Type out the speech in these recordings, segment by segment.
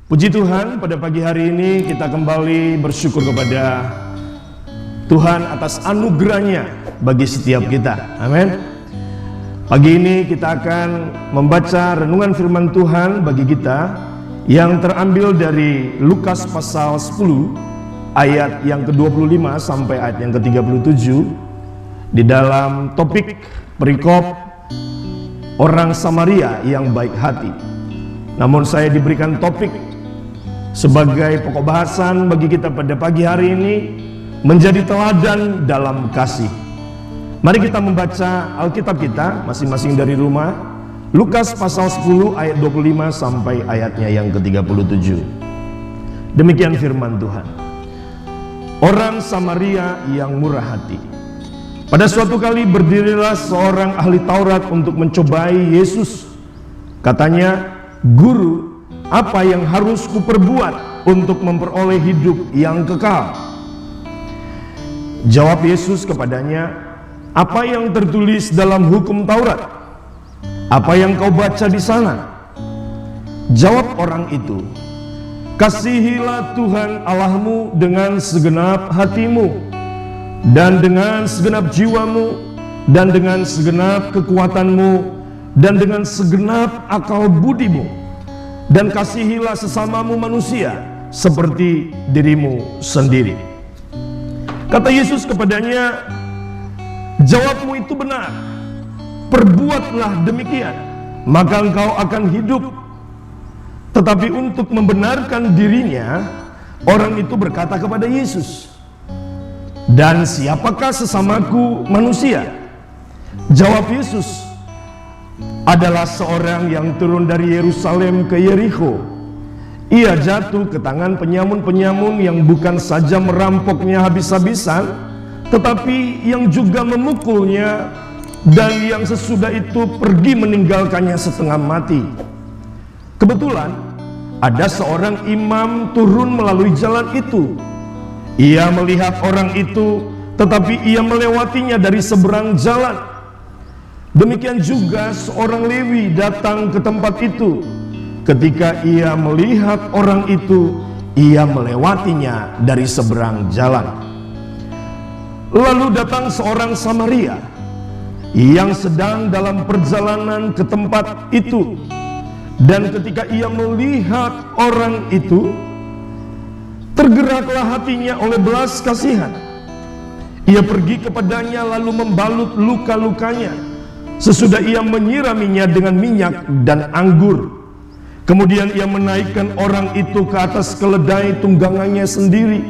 Puji Tuhan, pada pagi hari ini kita kembali bersyukur kepada Tuhan atas anugerahnya bagi setiap kita. Amin. Pagi ini kita akan membaca renungan firman Tuhan bagi kita yang terambil dari Lukas pasal 10 ayat yang ke-25 sampai ayat yang ke-37 di dalam topik perikop orang Samaria yang baik hati. Namun saya diberikan topik sebagai pokok bahasan bagi kita pada pagi hari ini, menjadi teladan dalam kasih. Mari kita membaca Alkitab kita masing-masing dari rumah. Lukas pasal 10 ayat 25 sampai ayatnya yang ke-37. Demikian firman Tuhan. Orang Samaria yang murah hati. Pada suatu kali berdirilah seorang ahli Taurat untuk mencobai Yesus. Katanya, "Guru, apa yang harus kuperbuat untuk memperoleh hidup yang kekal?" Jawab Yesus kepadanya, "Apa yang tertulis dalam hukum Taurat? Apa yang kau baca di sana?" Jawab orang itu, "Kasihilah Tuhan Allahmu dengan segenap hatimu, dan dengan segenap jiwamu, dan dengan segenap kekuatanmu, dan dengan segenap akal budimu, dan kasihilah sesamamu manusia seperti dirimu sendiri." Kata Yesus kepadanya, "Jawabmu itu benar. Perbuatlah demikian, maka engkau akan hidup." Tetapi untuk membenarkan dirinya, orang itu berkata kepada Yesus, "Dan siapakah sesamaku manusia?" Jawab Yesus, "Adalah seorang yang turun dari Yerusalem ke Yerikho. Ia jatuh ke tangan penyamun-penyamun yang bukan saja merampoknya habis-habisan, tetapi yang juga memukulnya, dan yang sesudah itu pergi meninggalkannya setengah mati. Kebetulan ada seorang imam turun melalui jalan itu. Ia melihat orang itu, tetapi ia melewatinya dari seberang jalan. Demikian juga seorang Lewi datang ke tempat itu. Ketika ia melihat orang itu, ia melewatinya dari seberang jalan. Lalu datang seorang Samaria yang sedang dalam perjalanan ke tempat itu. Dan ketika ia melihat orang itu, tergeraklah hatinya oleh belas kasihan. Ia pergi kepadanya lalu membalut luka-lukanya. Sesudah ia menyiraminya dengan minyak dan anggur. Kemudian ia menaikkan orang itu ke atas keledai tunggangannya sendiri,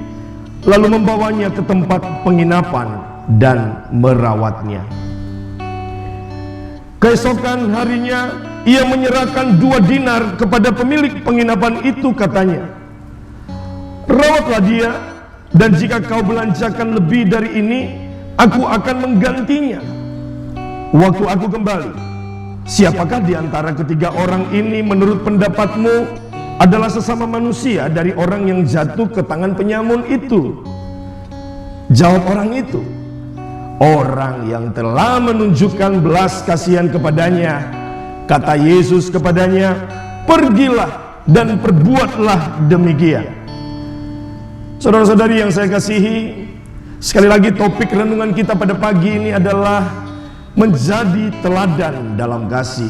lalu membawanya ke tempat penginapan dan merawatnya. Keesokan harinya ia menyerahkan 2 dinar kepada pemilik penginapan itu, katanya, "Rawatlah dia, dan jika kau belanjakan lebih dari ini, aku akan menggantinya waktu aku kembali. Siapakah di antara ketiga orang ini menurut pendapatmu adalah sesama manusia dari orang yang jatuh ke tangan penyamun itu?" Jawab orang itu, "Orang yang telah menunjukkan belas kasihan kepadanya." Kata Yesus kepadanya, "Pergilah dan perbuatlah demikian." Saudara-saudari yang saya kasihi, sekali lagi topik renungan kita pada pagi ini adalah menjadi teladan dalam kasih.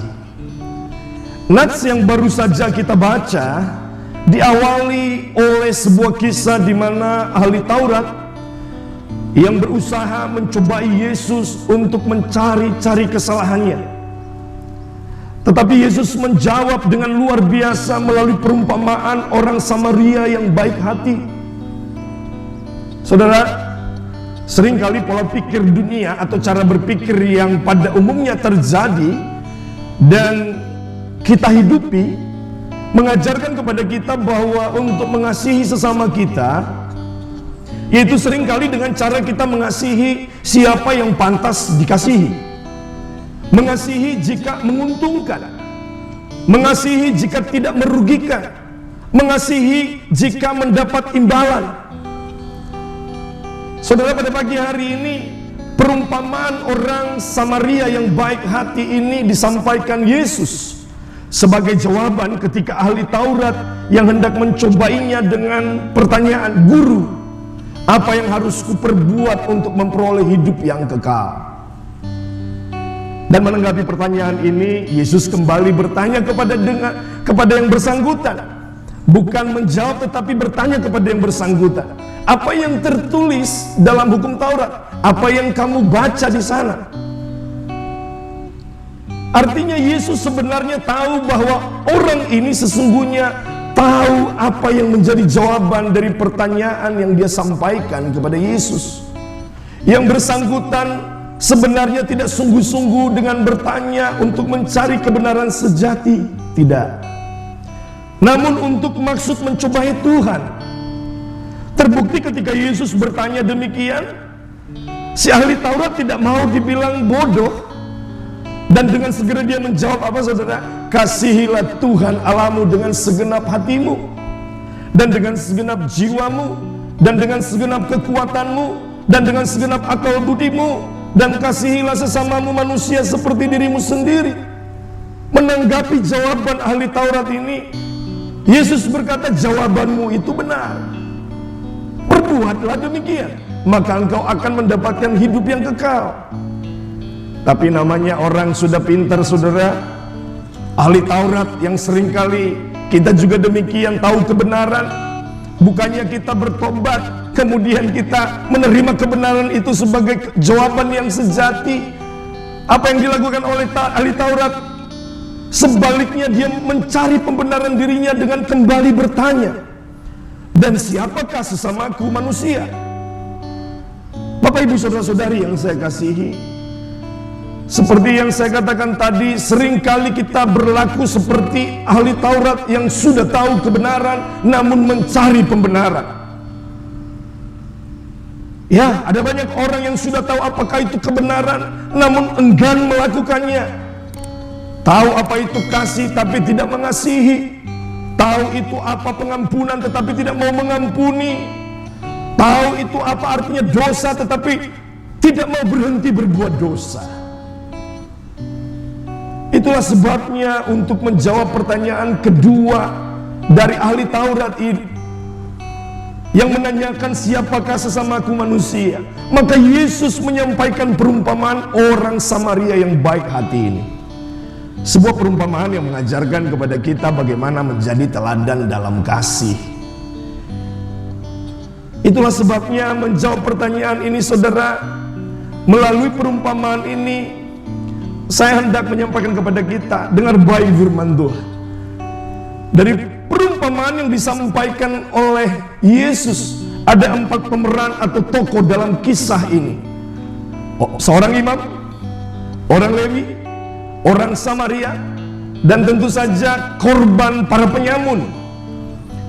Nats yang baru saja kita baca diawali oleh sebuah kisah di mana ahli Taurat yang berusaha mencobai Yesus untuk mencari-cari kesalahannya. Tetapi Yesus menjawab dengan luar biasa melalui perumpamaan orang Samaria yang baik hati. Saudara, seringkali pola pikir dunia atau cara berpikir yang pada umumnya terjadi dan kita hidupi mengajarkan kepada kita bahwa untuk mengasihi sesama kita, yaitu seringkali dengan cara kita mengasihi siapa yang pantas dikasihi, mengasihi jika menguntungkan, mengasihi jika tidak merugikan, mengasihi jika mendapat imbalan. Saudara, pada pagi hari ini perumpamaan orang Samaria yang baik hati ini disampaikan Yesus sebagai jawaban ketika ahli Taurat yang hendak mencobainya dengan pertanyaan, "Guru, apa yang harus kuperbuat untuk memperoleh hidup yang kekal?" Dan menanggapi pertanyaan ini, Yesus kembali bertanya kepada yang bersangkutan. Bukan menjawab, tetapi bertanya kepada yang bersangkutan, "Apa yang tertulis dalam hukum Taurat? Apa yang kamu baca di sana?" Artinya Yesus sebenarnya tahu bahwa orang ini sesungguhnya tahu apa yang menjadi jawaban dari pertanyaan yang dia sampaikan kepada Yesus. Yang bersangkutan sebenarnya tidak sungguh-sungguh dengan bertanya untuk mencari kebenaran sejati, tidak. Namun untuk maksud mencobai Tuhan. Terbukti ketika Yesus bertanya demikian, si ahli Taurat tidak mau dibilang bodoh. Dan dengan segera dia menjawab apa, saudara? "Kasihilah Tuhan Allahmu dengan segenap hatimu, dan dengan segenap jiwamu, dan dengan segenap kekuatanmu, dan dengan segenap akal budimu, dan kasihilah sesamamu manusia seperti dirimu sendiri." Menanggapi jawaban ahli Taurat ini, Yesus berkata, "Jawabanmu itu benar. Perbuatlah demikian, maka engkau akan mendapatkan hidup yang kekal." Tapi namanya orang sudah pintar, saudara, ahli Taurat yang seringkali kita juga demikian, tahu kebenaran. Bukannya kita bertobat, kemudian kita menerima kebenaran itu sebagai jawaban yang sejati. Apa yang dilakukan oleh ahli Taurat? Sebaliknya dia mencari pembenaran dirinya dengan kembali bertanya, "Dan siapakah sesamaku manusia?" Bapak ibu saudara-saudari yang saya kasihi, seperti yang saya katakan tadi, seringkali kita berlaku seperti ahli Taurat yang sudah tahu kebenaran namun mencari pembenaran. Ya, ada banyak orang yang sudah tahu apakah itu kebenaran namun enggan melakukannya. Tahu apa itu kasih tapi tidak mengasihi. Tahu itu apa pengampunan tetapi tidak mau mengampuni. Tahu itu apa artinya dosa tetapi tidak mau berhenti berbuat dosa. Itulah sebabnya untuk menjawab pertanyaan kedua dari ahli Taurat ini yang menanyakan, "Siapakah sesamaku manusia?" maka Yesus menyampaikan perumpamaan orang Samaria yang baik hati ini. Sebuah perumpamaan yang mengajarkan kepada kita bagaimana menjadi teladan dalam kasih. Itulah sebabnya menjawab pertanyaan ini, saudara, melalui perumpamaan ini saya hendak menyampaikan kepada kita, dengar baik firman Tuhan. Dari perumpamaan yang disampaikan oleh Yesus, ada 4 pemeran atau tokoh dalam kisah ini. Seorang imam, orang Lewi, orang Samaria, dan tentu saja korban para penyamun.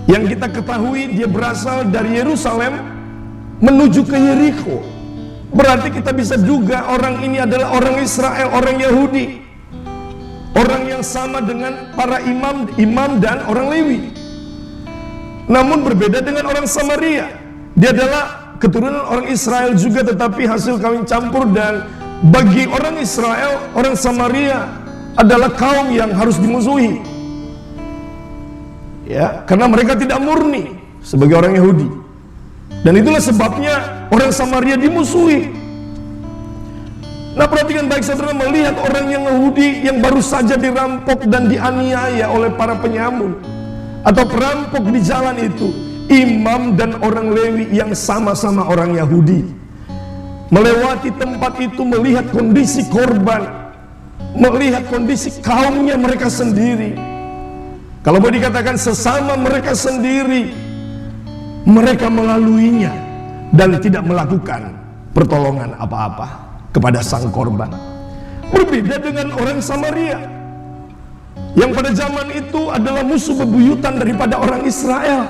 Yang kita ketahui dia berasal dari Yerusalem menuju ke Yeriko. Berarti kita bisa duga orang ini adalah orang Israel, orang Yahudi, orang yang sama dengan para imam dan orang Lewi. Namun berbeda dengan orang Samaria. Dia adalah keturunan orang Israel juga, tetapi hasil kawin campur. Dan bagi orang Israel, orang Samaria adalah kaum yang harus dimusuhi, ya, karena mereka tidak murni sebagai orang Yahudi. Dan itulah sebabnya orang Samaria dimusuhi. Nah, perhatikan baik, saudara, melihat orang yang Yahudi yang baru saja dirampok dan dianiaya oleh para penyamun atau perampok di jalan itu, imam dan orang Lewi yang sama-sama orang Yahudi melewati tempat itu, melihat kondisi korban, melihat kondisi kaumnya mereka sendiri. Kalau mau dikatakan sesama mereka sendiri, mereka melaluinya dan tidak melakukan pertolongan apa-apa kepada sang korban. Berbeda dengan orang Samaria yang pada zaman itu adalah musuh bebuyutan daripada orang Israel.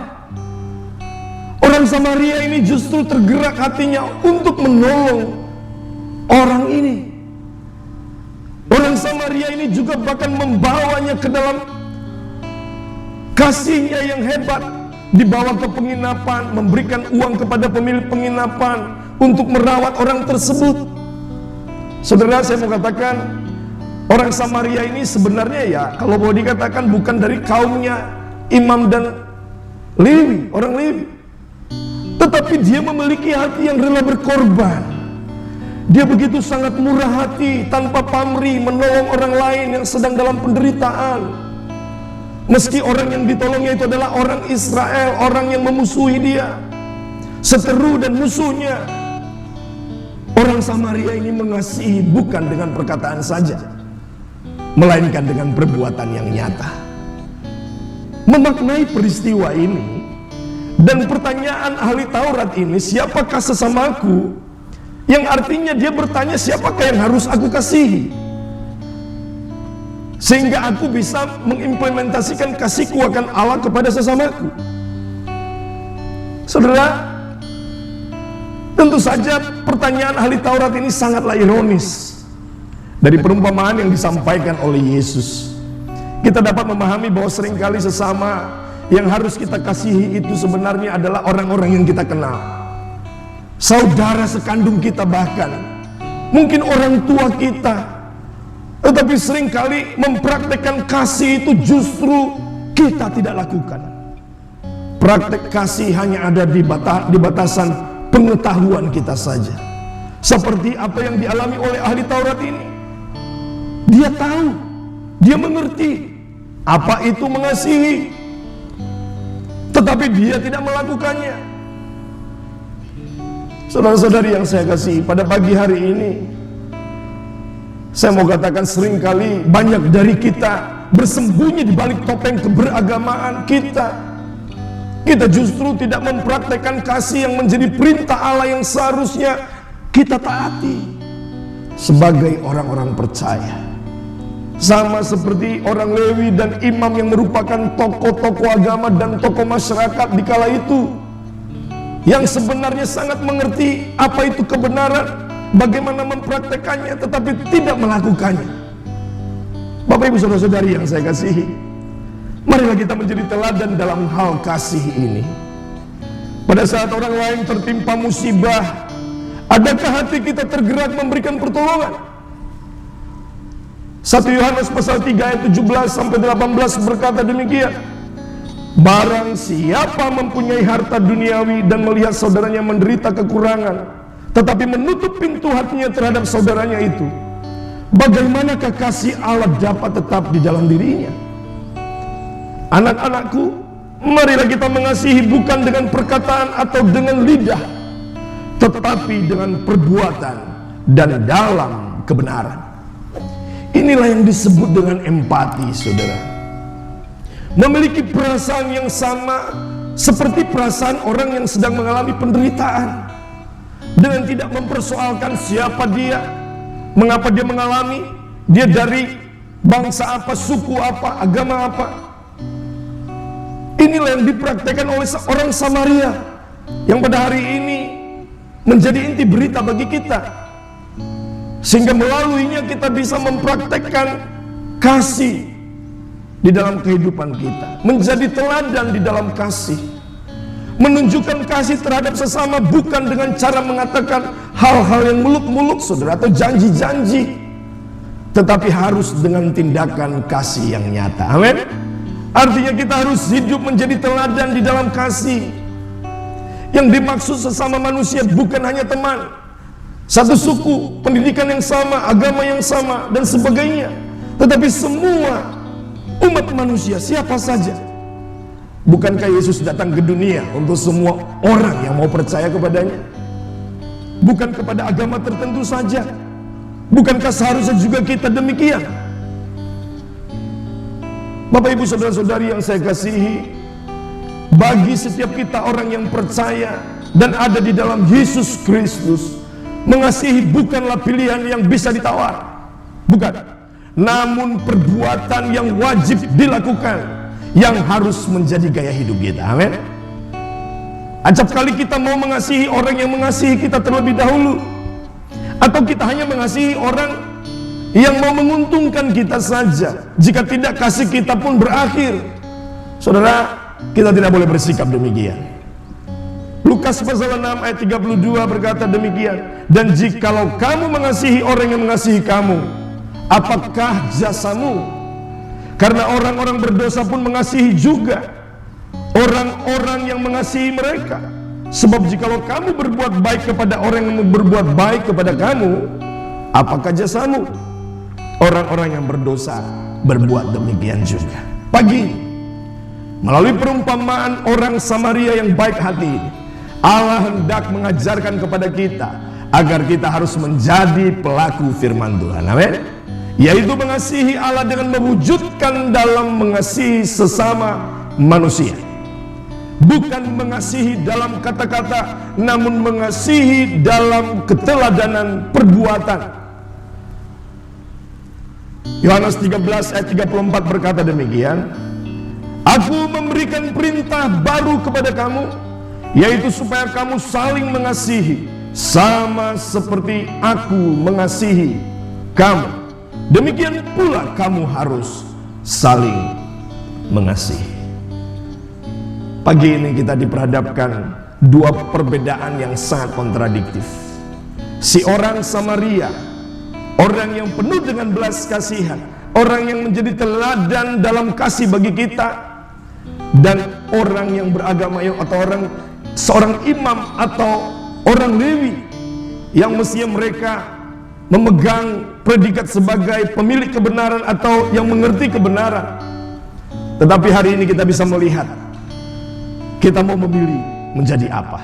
Orang Samaria ini justru tergerak hatinya untuk menolong orang ini. Orang Samaria ini juga bahkan membawanya ke dalam kasihnya yang hebat, dibawa ke penginapan, memberikan uang kepada pemilik penginapan untuk merawat orang tersebut. Saudara, saya mau katakan, Orang Samaria ini sebenarnya ya, kalau boleh dikatakan bukan dari kaumnya Imam dan Lewi, orang Lewi. Tetapi dia memiliki hati yang rela berkorban. Dia begitu sangat murah hati, tanpa pamrih, menolong orang lain yang sedang dalam penderitaan. Meski orang yang ditolongnya itu adalah orang Israel, orang yang memusuhi dia, seteru dan musuhnya. Orang Samaria ini mengasihi bukan dengan perkataan saja, melainkan dengan perbuatan yang nyata. Memaknai peristiwa ini dan pertanyaan ahli Taurat ini, siapakah sesamaku? Yang artinya dia bertanya, siapakah yang harus aku kasihi, sehingga aku bisa mengimplementasikan kasihku akan Allah kepada sesamaku. Saudara, tentu saja pertanyaan ahli Taurat ini sangatlah ironis dari perumpamaan yang disampaikan oleh Yesus. Kita dapat memahami bahwa seringkali sesama yang harus kita kasihi itu sebenarnya adalah orang-orang yang kita kenal, saudara sekandung kita, bahkan mungkin orang tua kita. Tetapi seringkali mempraktekkan kasih itu justru kita tidak lakukan. Praktek kasih hanya ada di batasan pengetahuan kita saja. Seperti apa yang dialami oleh ahli Taurat ini. Dia tahu, dia mengerti apa itu mengasihi, tetapi dia tidak melakukannya. Saudara-saudari yang saya kasihi, pada pagi hari ini saya mau katakan seringkali banyak dari kita bersembunyi di balik topeng keberagamaan kita. Kita justru tidak mempraktekkan kasih yang menjadi perintah Allah yang seharusnya kita taati sebagai orang-orang percaya. Sama seperti orang Lewi dan imam yang merupakan tokoh-tokoh agama dan tokoh masyarakat di kala itu, yang sebenarnya sangat mengerti apa itu kebenaran, bagaimana mempraktekannya, tetapi tidak melakukannya. Bapak ibu saudara-saudari yang saya kasihi, marilah kita menjadi teladan dalam hal kasih ini. Pada saat orang lain tertimpa musibah, adakah hati kita tergerak memberikan pertolongan? 1 Yohanes pasal 3 ayat 17 sampai 18 berkata demikian. Barang siapa mempunyai harta duniawi dan melihat saudaranya menderita kekurangan, tetapi menutup pintu hatinya terhadap saudaranya itu, bagaimanakah kasih Allah dapat tetap di dalam dirinya? Anak-anakku, marilah kita mengasihi bukan dengan perkataan atau dengan lidah, tetapi dengan perbuatan dan dalam kebenaran. Inilah yang disebut dengan empati, saudara. Memiliki perasaan yang sama seperti perasaan orang yang sedang mengalami penderitaan, dengan tidak mempersoalkan siapa dia, mengapa dia mengalami, dia dari bangsa apa, suku apa, agama apa. Inilah yang dipraktekkan oleh seorang Samaria yang pada hari ini menjadi inti berita bagi kita, sehingga melaluinya kita bisa mempraktekkan kasih di dalam kehidupan kita, menjadi teladan di dalam kasih, menunjukkan kasih terhadap sesama bukan dengan cara mengatakan hal-hal yang muluk-muluk, saudara, atau janji-janji, tetapi harus dengan tindakan kasih yang nyata. Amin. Artinya kita harus hidup menjadi teladan di dalam kasih. Yang dimaksud sesama manusia bukan hanya teman, satu suku, pendidikan yang sama, agama yang sama, dan sebagainya, tetapi semua umat manusia, siapa saja. Bukankah Yesus datang ke dunia untuk semua orang yang mau percaya kepadanya? Bukan kepada agama tertentu saja. Bukankah seharusnya juga kita demikian? Bapak ibu saudara-saudari yang saya kasihi, bagi setiap kita orang yang percaya dan ada di dalam Yesus Kristus, mengasihi bukanlah pilihan yang bisa ditawar, bukan, namun perbuatan yang wajib dilakukan, yang harus menjadi gaya hidup kita. Amin. Acap kali kita mau mengasihi orang yang mengasihi kita terlebih dahulu, atau kita hanya mengasihi orang yang mau menguntungkan kita saja. Jika tidak, kasih kita pun berakhir. Saudara, kita tidak boleh bersikap demikian. Lukas pasal 6 ayat 32 berkata demikian. Dan jikalau kamu mengasihi orang yang mengasihi kamu, Apakah jasamu? Karena orang-orang berdosa pun mengasihi juga orang-orang yang mengasihi mereka. Sebab jikalau kamu berbuat baik kepada orang yang berbuat baik kepada kamu, apakah jasamu? Orang-orang yang berdosa berbuat demikian juga. Pagi ini, melalui perumpamaan orang Samaria yang baik hati ini, Allah hendak mengajarkan kepada kita agar kita harus menjadi pelaku firman Tuhan. Amin. Yaitu mengasihi Allah dengan mewujudkan dalam mengasihi sesama manusia. Bukan mengasihi dalam kata-kata, namun mengasihi dalam keteladanan perbuatan. Yohanes 13 ayat 34 berkata demikian, Aku memberikan perintah baru kepada kamu, yaitu supaya kamu saling mengasihi, sama seperti aku mengasihi kamu. Demikian pula kamu harus saling mengasihi. Pagi ini kita diperhadapkan dua perbedaan yang sangat kontradiktif. Si orang Samaria, orang yang penuh dengan belas kasihan, orang yang menjadi teladan dalam kasih bagi kita, dan orang yang beragama atau seorang imam atau orang Lewi yang mestinya mereka memegang predikat sebagai pemilik kebenaran atau yang mengerti kebenaran. Tetapi hari ini kita bisa melihat, kita mau memilih menjadi apa?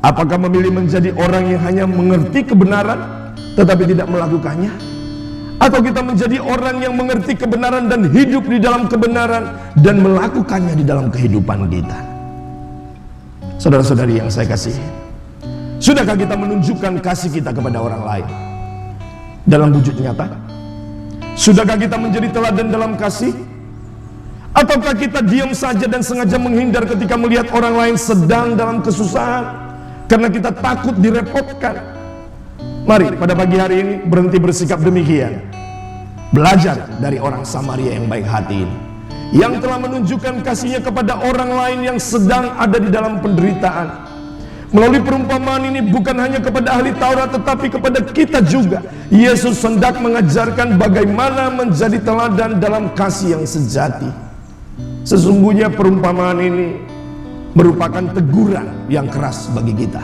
Apakah memilih menjadi orang yang hanya mengerti kebenaran tetapi tidak melakukannya? Atau kita menjadi orang yang mengerti kebenaran dan hidup di dalam kebenaran dan melakukannya di dalam kehidupan kita? Saudara-saudari yang saya kasihi, sudahkah kita menunjukkan kasih kita kepada orang lain dalam wujud nyata? Sudahkah kita menjadi teladan dalam kasih? Ataukah kita diam saja dan sengaja menghindar ketika melihat orang lain sedang dalam kesusahan karena kita takut direpotkan? Mari pada pagi hari ini berhenti bersikap demikian. Belajar dari orang Samaria yang baik hati ini, yang telah menunjukkan kasihnya kepada orang lain yang sedang ada di dalam penderitaan. Melalui perumpamaan ini bukan hanya kepada ahli Taurat tetapi kepada kita juga. Yesus hendak mengajarkan bagaimana menjadi teladan dalam kasih yang sejati. Sesungguhnya perumpamaan ini merupakan teguran yang keras bagi kita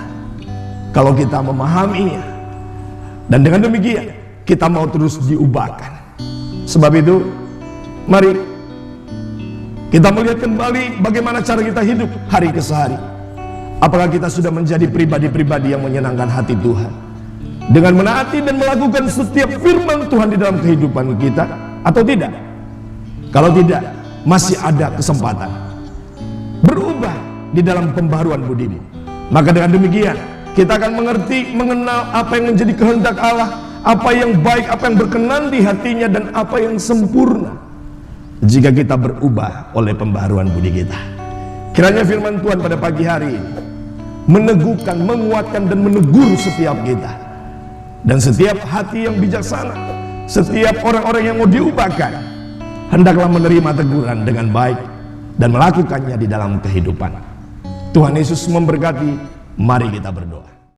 kalau kita memahaminya, dan dengan demikian kita mau terus diubahkan. Sebab itu mari kita melihat kembali bagaimana cara kita hidup hari ke hari. Apakah kita sudah menjadi pribadi-pribadi yang menyenangkan hati Tuhan dengan menaati dan melakukan setiap firman Tuhan di dalam kehidupan kita, atau tidak? Kalau tidak, masih ada kesempatan berubah di dalam pembaharuan budimu. Maka dengan demikian kita akan mengerti, mengenal apa yang menjadi kehendak Allah, apa yang baik, apa yang berkenan di hatinya, dan apa yang sempurna jika kita berubah oleh pembaharuan budi kita. Kiranya firman Tuhan pada pagi hari ini meneguhkan, menguatkan, dan menegur setiap kita, dan setiap hati yang bijaksana, setiap orang-orang yang mau diubahkan, hendaklah menerima teguran dengan baik dan melakukannya di dalam kehidupan. Tuhan Yesus memberkati. Mari kita berdoa.